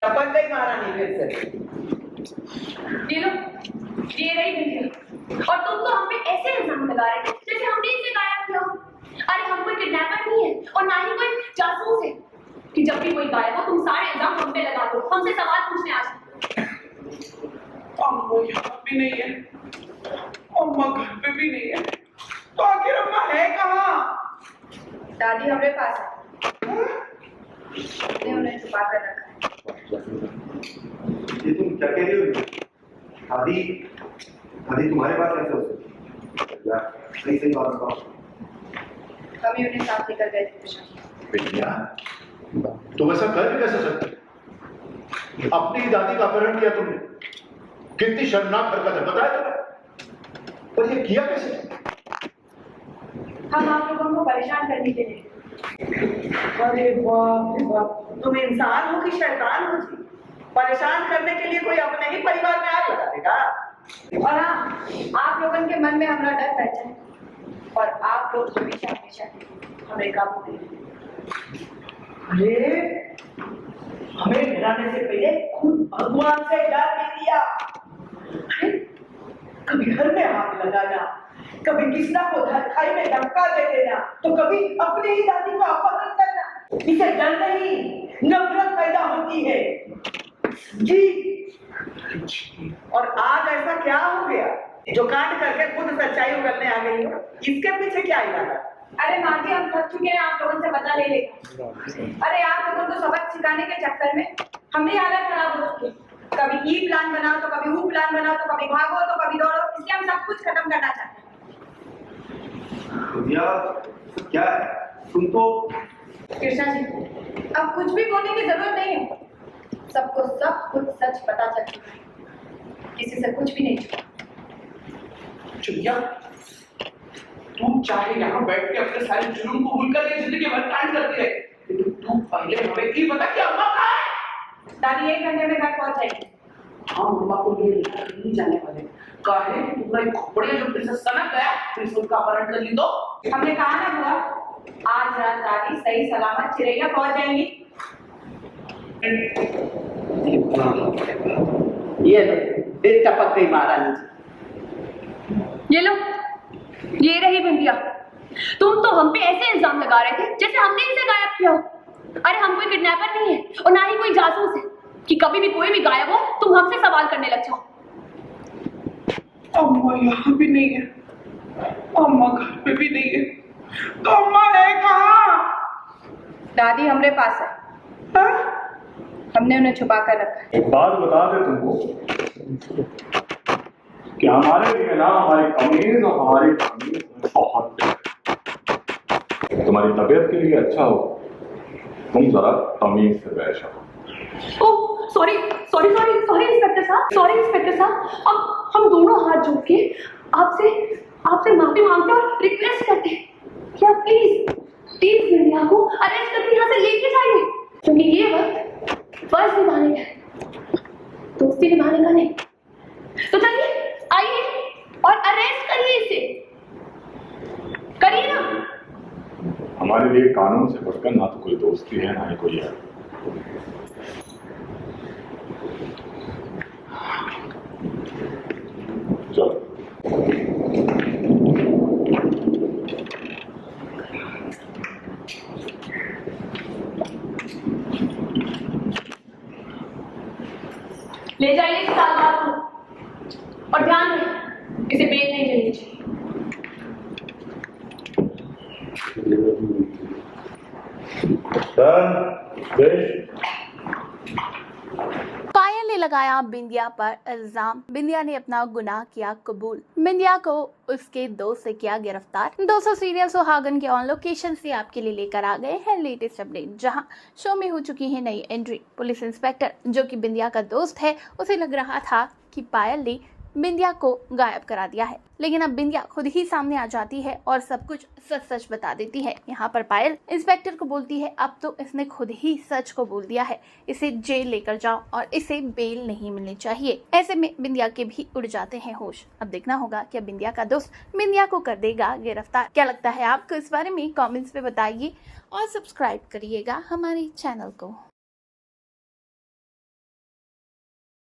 टपक गई महारानी फिर से। ये लो, ये रही वीडियो। और तुम तो हम पे ऐसे इल्जाम लगा रहे थे जैसे हमने इसे गायब किया। अरे हम कोई किडनैपर नहीं है और ना ही कोई जासूस है कि जब भी कोई गायब हो तुम सारे इल्जाम हम पे लगा दो, हमसे सवाल पूछने आ जाओ। अम्मा यहाँ भी नहीं है, अम्मा घर पे भी नहीं है, तो आखिर अम्मा है कहाँ? दादी हमारे पास है, हमने उन्हें छुपा कर रखा है। ये तुम क्या कह रही हो? दादी दादी तुम्हारे पास कैसे हो सकती है? सही सही बात बताओ। हम ही उन्हें साथ लेकर गए थे। बेटिया, तुम ऐसा कर भी कैसे सकते? अपनी ही दादी का अपहरण किया तुमने। कितनी शर्मनाक हरकत है, बताया तुम्हें? पर ये किया कैसे? हम आप लोगों को परेशान करने के लिए। अरे बाप रे बाप, तुम इंसान हो कि शैतान हो जी? परेशान करने के लिए कोई अपने ही परिवार में आग लगा देगा। और हाँ, आप लोगों के मन में हमारा डर बैठा है और आप लोग हमेशा हमेशा हमें काबू करेंगे। अरे हमें डराने से पहले खुद भगवान से डर भी दिया। कभी घर में आग लगाना, कभी किसना को खाई में धक्का दे देना, तो कभी अपनी ही दादी को अपहरण करना। इसे डर नहीं, नफरत पैदा होती है जी। और आज ऐसा क्या हो गया जो कांड करके खुद सच्चाई उगलने आ गई हो? इसके पीछे क्या इरादा? अरे माँ जी, हम थक चुके हैं आप लोगों से बता ले लेगा। अरे आप लोगों को सबक सिखाने के चक्कर में हमें हालत खराब हो चुकी है। कभी ई प्लान बनाओ तो कभी वो प्लान बनाओ, तो कभी भागो तो कभी दौड़ो, इसलिए हम सब कुछ खत्म करना चाहते हैं। भैया क्या है? तुम तो कृष्णा जी, अब कुछ भी बोलने की जरूरत नहीं है। सबको सब कुछ सच पता चल चुका है, किसी से कुछ भी नहीं छुपा। चुनिया, तुम चाहे यहाँ बैठ के अपने सारे जुर्म को भूलकर ये जिंदगी भर कांड करती रहे, लेकिन तुम पहले हमें ये बता कि अम्मा कहाँ है? दादी 1 घंटे में घर पहुंच जाएगी। हाँ, अम्मा को ये लेकर नहीं जाने वाले। काहे कि तुम्हारा एक खोपड़िया जो फिर से सनक गया, फिर से उसका अपहरण कर ली तो? हमने कहा ना बुआ, आज रात दादी सही सलामत चिरैया पहुंच जाएंगी। ये लो, दिल टपक गई महारानी। ये लो, ये रही बिंदिया। तुम तो हम पे ऐसे इल्जाम लगा रहे थे जैसे हमने इसे गायब किया हो। अरे हम कोई किडनैपर नहीं है और ना ही कोई जासूस है कि कभी भी कोई भी गायब हो तुम हमसे सवाल करने लग जाओ। अम्मा यहाँ भी नहीं है, अम्मा घर पे भी नहीं है, तो अम्मा है कहाँ? दादी हमारे पास है, हाँ? हमने उन्हें छुपा कर रखा है। एक बात बता दे तुमको कि हमारे लिए ना हमारी कमीज और हमारी कमीज बहुत तुम्हारी तबीयत के लिए अच्छा हो तुम जरा तमीज से पेश आओ। Oh sorry sorry sorry sorry inspector साहब, सॉरी इंस्पेक्टर साहब। अब हम दोनों हाथ जोड़ के आपसे माफी मांगते और रिक्वेस्ट करते हैं कि आप प्लीज प्लीज बिंदिया को अरेस्ट करके यहाँ से लेके जाइए, क्योंकि ये वक्त फर्ज निभाने का है, दोस्ती निभाने का नहीं। तो चलिए आइए और अरेस्ट करिए इसे, करिए ना। हमारे लिए कानून से बढ़कर ना तो कोई दोस्ती है ना ही कोई यार। चलो ले जाइए इस सालबाज को और ध्यान रखें इसे बेल नहीं चलनी चाहिए। पायल ने लगाया बिंदिया पर इल्जाम। बिंदिया ने अपना गुनाह किया कबूल। बिंदिया को उसके दोस्त से किया गिरफ्तार। 200 सीरियल सुहागन के ऑन लोकेशन से आपके लिए लेकर आ गए हैं लेटेस्ट अपडेट, जहां शो में हो चुकी है नई एंट्री। पुलिस इंस्पेक्टर जो कि बिंदिया का दोस्त है, उसे लग रहा था कि पायल ने बिंदिया को गायब करा दिया है, लेकिन अब बिंदिया खुद ही सामने आ जाती है और सब कुछ सच सच बता देती है। यहाँ पर पायल इंस्पेक्टर को बोलती है अब तो इसने खुद ही सच को बोल दिया है, इसे जेल लेकर जाओ और इसे बेल नहीं मिलनी चाहिए। ऐसे में बिंदिया के भी उड़ जाते हैं होश। अब देखना होगा कि बिंदिया का दोस्त बिंदिया को कर देगा गिरफ्तार। क्या लगता है आपको इस बारे में? कॉमेंट्स में बताइए और सब्सक्राइब करिएगा हमारे चैनल को।